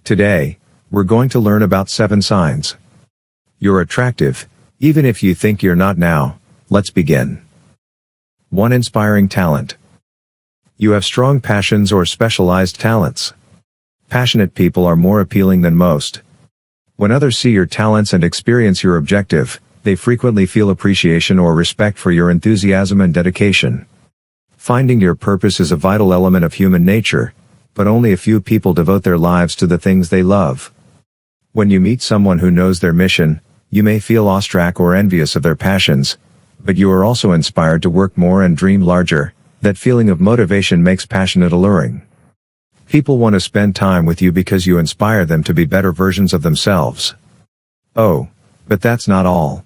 Today, we're going to learn about 7 signs you're attractive, even if you think you're not now. Let's begin. 1. Inspiring talent. You have strong passions or specialized talents. Passionate people are more appealing than most. When others see your talents and experience your objective, they frequently feel appreciation or respect for your enthusiasm and dedication. Finding your purpose is a vital element of human nature, but only a few people devote their lives to the things they love. When you meet someone who knows their mission, you may feel awestruck or envious of their passions, but you are also inspired to work more and dream larger. That feeling of motivation makes passionate alluring. People want to spend time with you because you inspire them to be better versions of themselves. Oh, but that's not all.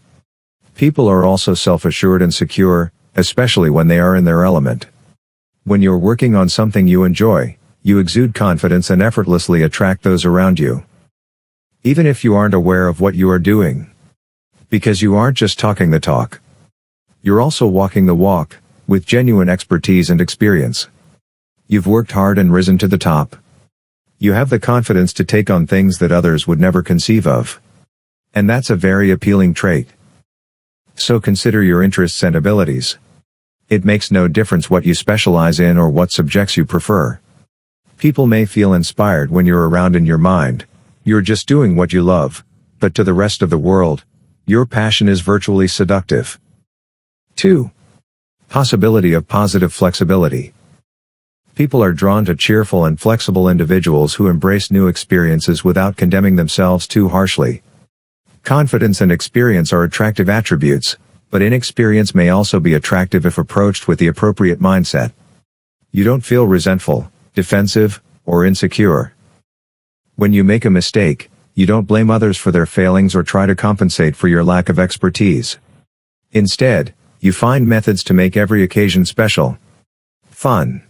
People are also self-assured and secure, especially when they are in their element. When you're working on something you enjoy, you exude confidence and effortlessly attract those around you. Even if you aren't aware of what you are doing. Because you aren't just talking the talk. You're also walking the walk, with genuine expertise and experience. You've worked hard and risen to the top. You have the confidence to take on things that others would never conceive of. And that's a very appealing trait. So consider your interests and abilities. It makes no difference what you specialize in or what subjects you prefer. People may feel inspired when you're around in your mind. You're just doing what you love, but to the rest of the world, your passion is virtually seductive. 2. Possibility of positive flexibility. People are drawn to cheerful and flexible individuals who embrace new experiences without condemning themselves too harshly. Confidence and experience are attractive attributes, but inexperience may also be attractive if approached with the appropriate mindset. You don't feel resentful, defensive, or insecure. When you make a mistake, you don't blame others for their failings or try to compensate for your lack of expertise. Instead, you find methods to make every occasion special. Fun.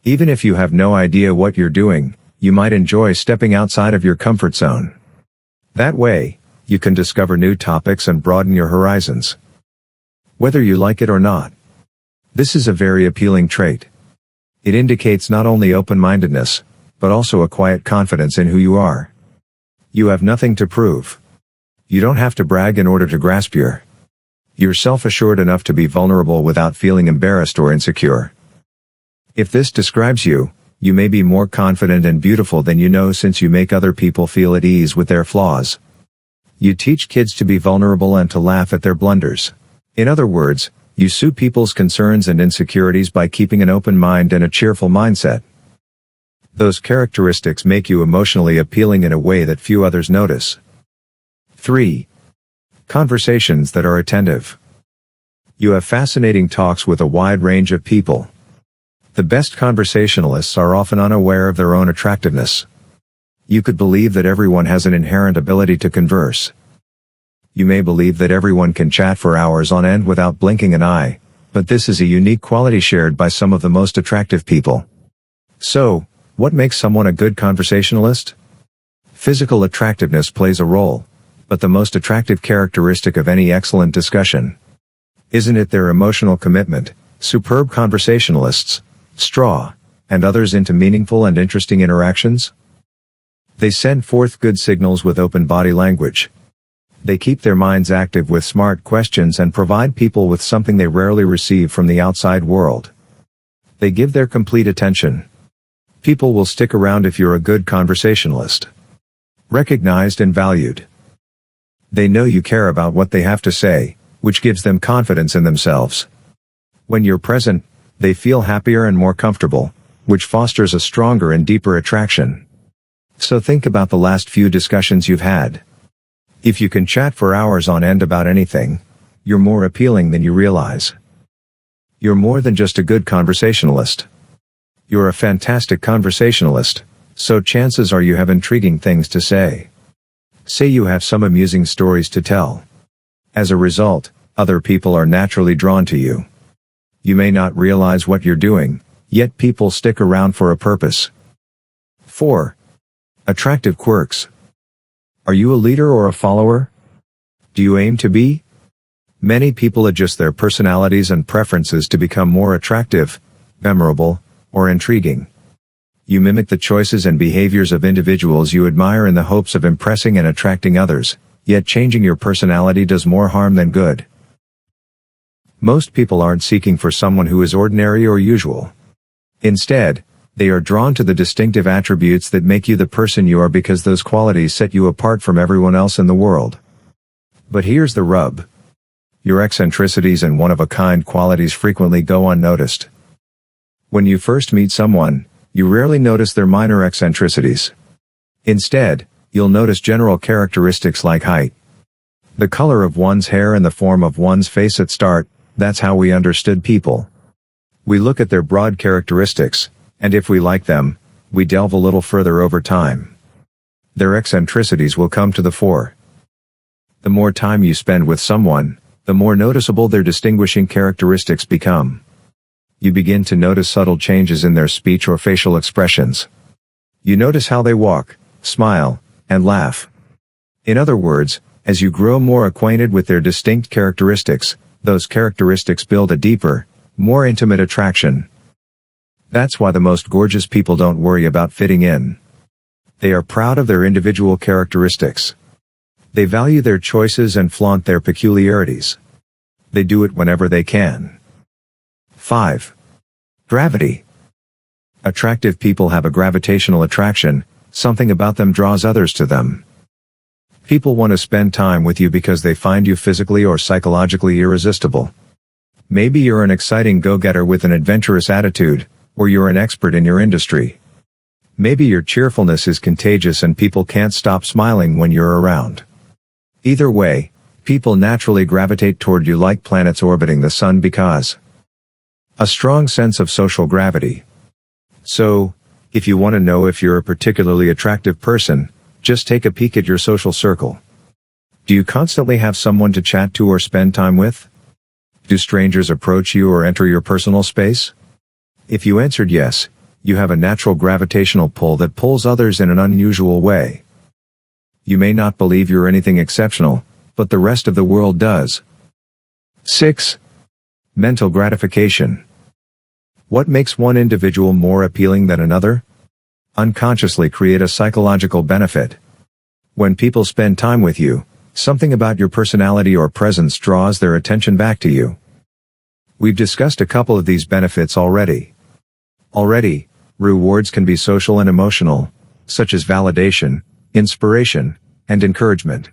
Even if you have no idea what you're doing, you might enjoy stepping outside of your comfort zone. That way, you can discover new topics and broaden your horizons. Whether you like it or not. This is a very appealing trait. It indicates not only open-mindedness, but also a quiet confidence in who you are. You have nothing to prove. You don't have to brag in order to grasp you're self-assured enough to be vulnerable without feeling embarrassed or insecure. If this describes you, you may be more confident and beautiful than you know since you make other people feel at ease with their flaws. You teach kids to be vulnerable and to laugh at their blunders. In other words, you soothe people's concerns and insecurities by keeping an open mind and a cheerful mindset. Those characteristics make you emotionally appealing in a way that few others notice. 3. Conversations that are attentive. You have fascinating talks with a wide range of people. The best conversationalists are often unaware of their own attractiveness. You could believe that everyone has an inherent ability to converse. You may believe that everyone can chat for hours on end without blinking an eye, but this is a unique quality shared by some of the most attractive people. So, what makes someone a good conversationalist? Physical attractiveness plays a role, but the most attractive characteristic of any excellent discussion. Isn't it their emotional commitment? Superb conversationalists draw others into meaningful and interesting interactions. They send forth good signals with open body language. They keep their minds active with smart questions and provide people with something they rarely receive from the outside world. They give their complete attention. People will stick around if you're a good conversationalist. Recognized and valued. They know you care about what they have to say, which gives them confidence in themselves. When you're present, they feel happier and more comfortable, which fosters a stronger and deeper attraction. So think about the last few discussions you've had. If you can chat for hours on end about anything, you're more appealing than you realize. You're more than just a good conversationalist. You're a fantastic conversationalist, so chances are you have intriguing things to say. Say you have some amusing stories to tell. As a result, other people are naturally drawn to you. You may not realize what you're doing, yet people stick around for a purpose. 4. Attractive quirks. Are you a leader or a follower? Do you aim to be? Many people adjust their personalities and preferences to become more attractive, memorable, or intriguing. You mimic the choices and behaviors of individuals you admire in the hopes of impressing and attracting others, yet changing your personality does more harm than good. Most people aren't seeking for someone who is ordinary or usual. Instead, they are drawn to the distinctive attributes that make you the person you are because those qualities set you apart from everyone else in the world. But here's the rub. Your eccentricities and one-of-a-kind qualities frequently go unnoticed. When you first meet someone, you rarely notice their minor eccentricities. Instead, you'll notice general characteristics like height, the color of one's hair and the form of one's face at start. That's how we understood people. We look at their broad characteristics, and if we like them, we delve a little further over time. Their eccentricities will come to the fore. The more time you spend with someone, the more noticeable their distinguishing characteristics become. You begin to notice subtle changes in their speech or facial expressions. You notice how they walk, smile, and laugh. In other words, as you grow more acquainted with their distinct characteristics, those characteristics build a deeper, more intimate attraction. That's why the most gorgeous people don't worry about fitting in. They are proud of their individual characteristics. They value their choices and flaunt their peculiarities. They do it whenever they can. 5. Gravity. Attractive people have a gravitational attraction, something about them draws others to them. People want to spend time with you because they find you physically or psychologically irresistible. Maybe you're an exciting go-getter with an adventurous attitude, or you're an expert in your industry. Maybe your cheerfulness is contagious and people can't stop smiling when you're around. Either way, people naturally gravitate toward you like planets orbiting the sun because a strong sense of social gravity. So, if you want to know if you're a particularly attractive person, just take a peek at your social circle. Do you constantly have someone to chat to or spend time with? Do strangers approach you or enter your personal space? If you answered yes, you have a natural gravitational pull that pulls others in an unusual way. You may not believe you're anything exceptional, but the rest of the world does. 6. Mental gratification. What makes one individual more appealing than another? Unconsciously create a psychological benefit. When people spend time with you, something about your personality or presence draws their attention back to you. We've discussed a couple of these benefits already. Rewards can be social and emotional, such as validation, inspiration, and encouragement.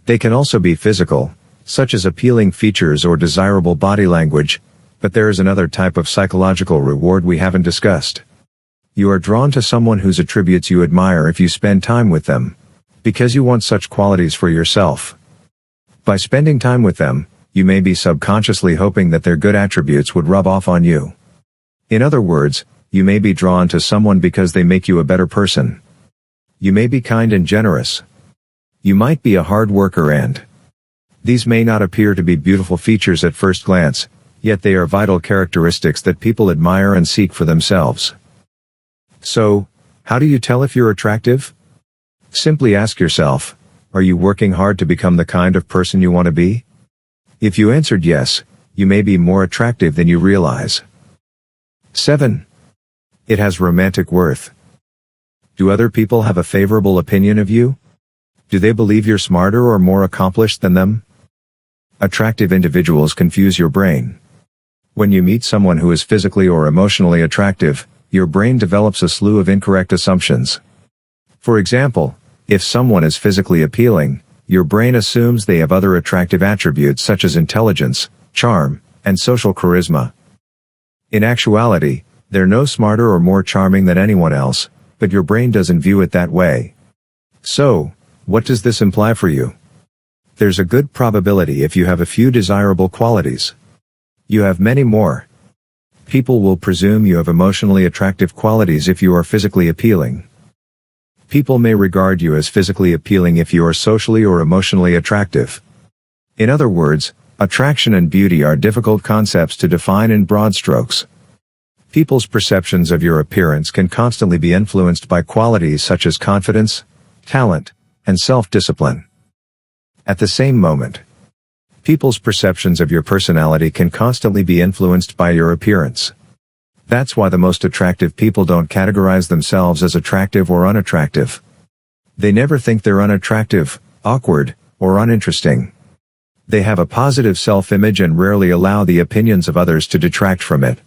They can also be physical, such as appealing features or desirable body language, but there is another type of psychological reward we haven't discussed. You are drawn to someone whose attributes you admire if you spend time with them, because you want such qualities for yourself. By spending time with them, you may be subconsciously hoping that their good attributes would rub off on you. In other words, you may be drawn to someone because they make you a better person. You may be kind and generous. You might be a hard worker and these may not appear to be beautiful features at first glance, yet they are vital characteristics that people admire and seek for themselves. So, how do you tell if you're attractive? Simply ask yourself, are you working hard to become the kind of person you want to be? If you answered yes, you may be more attractive than you realize. 7. It has romantic worth. Do other people have a favorable opinion of you? Do they believe you're smarter or more accomplished than them? Attractive individuals confuse your brain. When you meet someone who is physically or emotionally attractive, your brain develops a slew of incorrect assumptions. For example, if someone is physically appealing, your brain assumes they have other attractive attributes such as intelligence, charm, and social charisma. In actuality, they're no smarter or more charming than anyone else, but your brain doesn't view it that way. So, what does this imply for you? There's a good probability if you have a few desirable qualities. You have many more. People will presume you have emotionally attractive qualities if you are physically appealing. People may regard you as physically appealing if you are socially or emotionally attractive. In other words, attraction and beauty are difficult concepts to define in broad strokes. People's perceptions of your appearance can constantly be influenced by qualities such as confidence, talent, and self-discipline. At the same moment, people's perceptions of your personality can constantly be influenced by your appearance. That's why the most attractive people don't categorize themselves as attractive or unattractive. They never think they're unattractive, awkward, or uninteresting. They have a positive self-image and rarely allow the opinions of others to detract from it.